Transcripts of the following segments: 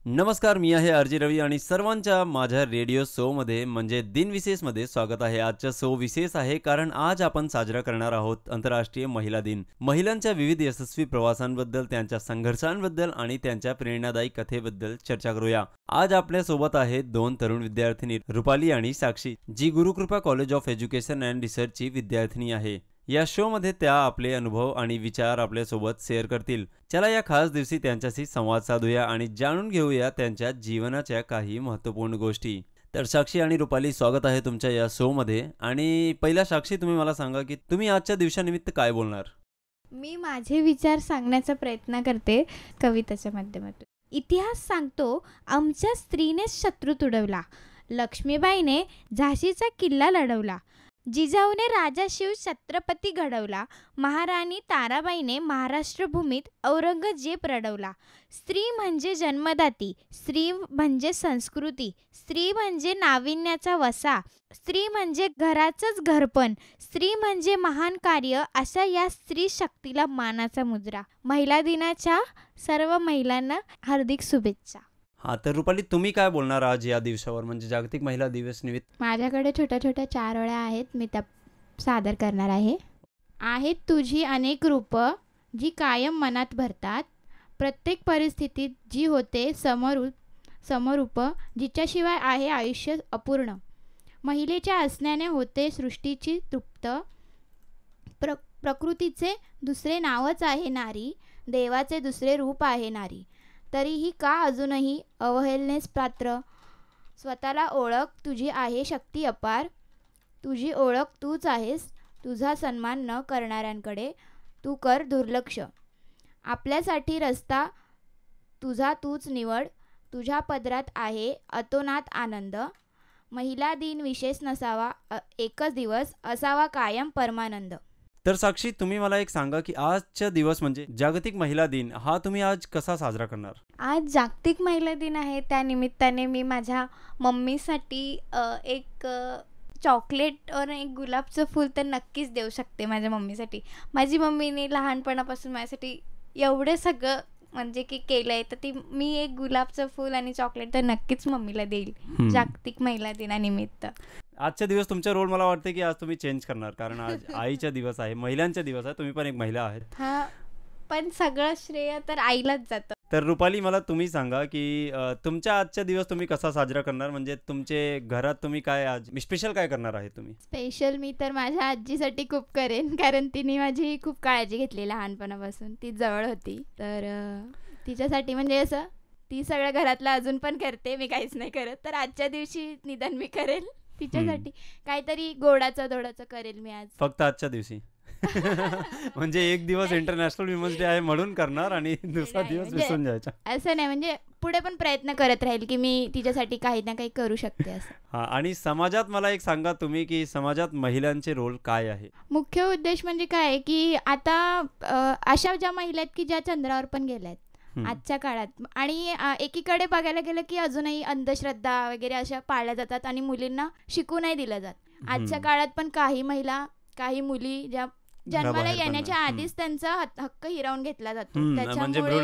नमस्कार, मी आहे आर.जे. रवी आणि सर्वांच्या माझ्या रेडिओ शोमध्ये म्हणजे दिनविशेषमध्ये स्वागत आहे. आजचा शो विशेष आहे कारण आज आपण साजरा करणार आहोत आंतरराष्ट्रीय महिला दिन. महिलांच्या विविध यशस्वी प्रवासांबद्दल, त्यांच्या संघर्षांबद्दल आणि त्यांच्या प्रेरणादायी कथेबद्दल चर्चा करूया. आज आपल्यासोबत आहेत दोन तरुण विद्यार्थिनी रुपाली आणि Sakshi, G Gurukrupa college of education and रिसर्चची विद्यार्थिनी आहे. या शो मध्ये त्या आपले अनुभव आणि विचार आपल्यासोबत शेअर करतील. चला या खास दिवशी त्यांच्याशी संवाद साधूया आणि जाणून घेऊया त्यांच्या जीवनाच्या काही महत्त्वपूर्ण गोष्टी. तर साक्षी आणि रुपाली, स्वागत आहे तुमच्या या शो मध्ये. आणि पहिला साक्षी, तुम्ही मला सांगा की तुम्ही आजच्या दिवसानिमित्त काय बोलणार? मी माझे विचार सांगण्याचा प्रयत्न करते कवितेच्या माध्यमातून. इतिहास सांगतो, आमच्या स्त्रीनेच शत्रू तुडवला, लक्ष्मीबाईने झाशीचा किल्ला लढवला, जिजाऊने राजा शिव छत्रपती घडवला, महाराणी ताराबाईने महाराष्ट्र भूमीत औरंगजेब रडवला. स्त्री म्हणजे जन्मदाती, स्त्री म्हणजे संस्कृती, स्त्री म्हणजे नाविन्याचा वसा, स्त्री म्हणजे घराचंच घरपण, स्त्री म्हणजे महान कार्य, अशा या स्त्री शक्तीला मानाचा मुजरा. महिला दिनाच्या सर्व महिलांना हार्दिक शुभेच्छा. हा, तर रुपाली, तुम्ही काय बोलणार आज या दिवसावर, म्हणजे जागतिक महिला दिवस निमित्त? माझ्याकडे छोट्या छोट्या 4 ओळ्या आहेत, मी त्या सादर करणार आहे. आहेत तुझी अनेक रूपं जी कायम मनात भरतात, प्रत्येक परिस्थितीत जी होते समरूप, जिच्याशिवाय आहे आयुष्य अपूर्ण. महिलेच्या असण्याने होते सृष्टीची तृप्त, प्रकृतीचे दुसरे नावच आहे नारी, देवाचे दुसरे रूप आहे नारी. तरीही का अजूनही अवहेलनेस पात्र, स्वतःला ओळख, तुझी आहे शक्ती अपार, तुझी ओळख तूच आहेस, तुझा सन्मान न करणाऱ्यांकडे तू कर दुर्लक्ष. आपल्यासाठी रस्ता तुझा तूच निवड, तुझ्या पदरात आहे अतोनात आनंद. महिला दिन विशेष नसावा एकच दिवस, असावा कायम परमानंद. तर साक्षी, तुम्ही मला एक सांगा की आजचा दिवस म्हणजे जागतिक महिला दिन, हा तुम्ही आज कसा साजरा करणार? आज जागतिक महिला दिन आहे, त्या निमित्ताने मी माझ्या मम्मीसाठी एक चॉकलेट और एक गुलाबचं फूल तर नक्कीच देऊ शकते माझ्या मम्मीसाठी. माझी मम्मीने लहानपणापासून माझ्यासाठी एवढं सगळं म्हणजे की केलं आहे, तर ती मी एक गुलाबचं फूल आणि चॉकलेट तर नक्कीच मम्मीला देईल जागतिक महिला दिनानिमित्त. आजचा दिवस तुमचा रोल मला वाटतं की आज तुम्ही चेंज करणार, कारण आज आईचा दिवस आहे, महिलांचा दिवस आहे, तुम्ही पण एक महिला आहेत. हा, पण सगळं श्रेय तर आईलाच जातं. तर रुपाली, मला तुम्ही सांगा की तुमच्या आजचा दिवस तुम्ही कसा साजरा करणार, म्हणजे तुमचे घरात तुम्ही काय आज स्पेशल काय करणार आहे तुम्ही? स्पेशल मी तर माझ्या आजीसाठी खूप करेन, कारण तिने माझी खूप काळजी घेतली लहानपणापासून. ती जवळ होती, तर तिच्यासाठी म्हणजे असं ती सगळं घरातलं अजून पण करते, मी काहीच नाही करत, तर आजच्या दिवशी निदान मी करेल तिच्यासाठी काहीतरी गोडाचं धोडाचं करेल मी आज. फक्त आजच्या दिवशी? म्हणजे एक दिवस इंटरनॅशनल विमेन्स डे आहे म्हणून करणार आणि दुसरा दिवस विसरून जायचा असं नाही, म्हणजे पुढे पण प्रयत्न करत राहील की मी तिच्यासाठी काही ना काही करू शकते असं. हा, आणि समाजात मला एक सांगा तुम्ही की समाजात महिलांचे रोल काय आहे? मुख्य उद्देश म्हणजे काय आहे की आता अशा ज्या महिला आहेत की ज्या चंद्रावर पण गेल्या आहेत आजच्या काळात, आणि एकीकडे बघायला गेलं की अजूनही अंधश्रद्धा वगैरे अशा पाळल्या जातात आणि मुलींना शिकू नाही दिलं जात. आजच्या काळात पण काही महिला, काही मुली ज्या जन्माला येण्याच्या आधीच त्यांचा हक्क हिरावून घेतला जातो, त्याच्यामुळे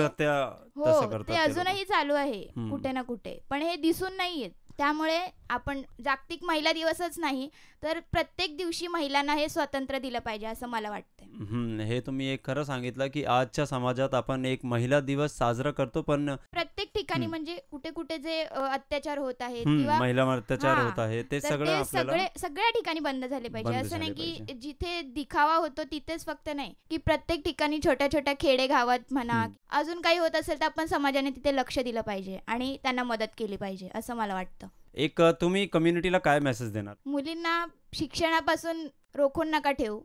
हो ते अजूनही चालू आहे कुठे ना कुठे, पण हे दिसून नाही येत. त्यामुळे आपण जागतिक महिला दिवसच नाही तर प्रत्येक दिवशी महिलांना हे स्वातंत्र्य दिलं पाहिजे असं मला वाटतं. हे तुम्ही एक खरं सांगितलं की आजच्या समाजात आपण एक महिला दिवस साजरा करतो, पण प्रत्येक ठिकाणी म्हणजे कुठे कुठे जे अत्याचार होत आहेत किंवा महिला अत्याचार होत आहे ते सगळ्या ठिकाणी बंद झाले पाहिजे. असं नाही की जिथे दिखावा होतो तिथेच फक्त नाही, की प्रत्येक ठिकाणी छोट्या छोट्या खेडेगावात म्हणा अजून काही होत असेल तर आपण समाजाने तिथे लक्ष दिलं पाहिजे आणि त्यांना मदत केली पाहिजे असं मला वाटतं. एक तुम्ही कम्युनिटीला काय मेसेज देणार? मुलींना शिक्षणापासून रोखून नका ठेवू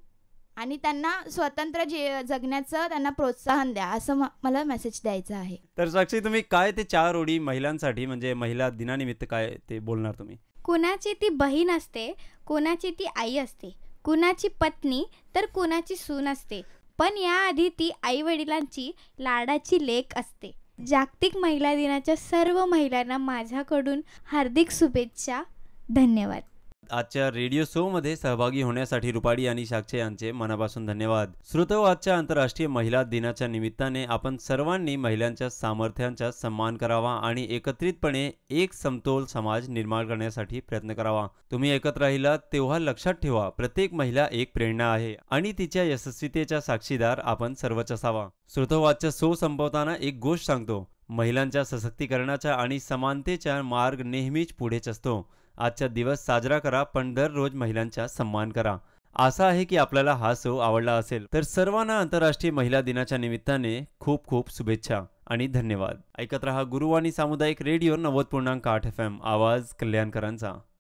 आणि त्यांना स्वतंत्र जगण्याचं त्यांना प्रोत्साहन द्या, असं मला मेसेज द्यायचं आहे. तर साक्षी, तुम्ही काय ते 4 ओळी महिलांसाठी म्हणजे महिला दिनानिमित्त काय ते बोलणार तुम्ही? कुणाची ती बहीण असते, कुणाची ती आई असते, कुणाची पत्नी तर कुणाची सून असते, पण याआधी ती आई वडिलांची लाडाची लेक असते. जागतिक महिला दिनाच्या सर्व महिलांना माझ्याकडून हार्दिक शुभेच्छा. धन्यवाद. आजच्या रेडिओ शो मध्ये सहभागी होण्यासाठी रुपाली आणि साक्षी यांचे मनापासून धन्यवाद. श्रोतो, आजच्या आंतरराष्ट्रीय महिला दिनाच्या निमित्ताने आपण सर्वांनी महिलांच्या सामर्थ्यांचा सन्मान करावा आणि एकत्रितपणे एक समतोल समाज निर्माण करण्यासाठी प्रयत्न करावा. तुम्ही एकत्र राहिलात तेव्हा लक्षात ठेवा, प्रत्येक महिला एक प्रेरणा आहे आणि तिच्या यशस्वीतेचा साक्षीदार आपण सर्वच असावा. श्रोतो, आजच्या शो संपवताना एक गोष्ट सांगतो. महिलांच्या सशक्तीकरणाचा आणि समानतेचा मार्ग नेहमीच पुढेच असतो. आजचा दिवस साजरा करा, पण दररोज महिलांचा सन्मान करा. आशा आहे की आपल्याला हा शो आवडला असेल. तर सर्वांना आंतरराष्ट्रीय महिला दिनाच्या निमित्ताने खूप खूप शुभेच्छा आणि धन्यवाद. ऐकत रहा गुरुवाणी सामुदायिक रेडिओ 90.8 FM, आवाज कल्याणकरांचा.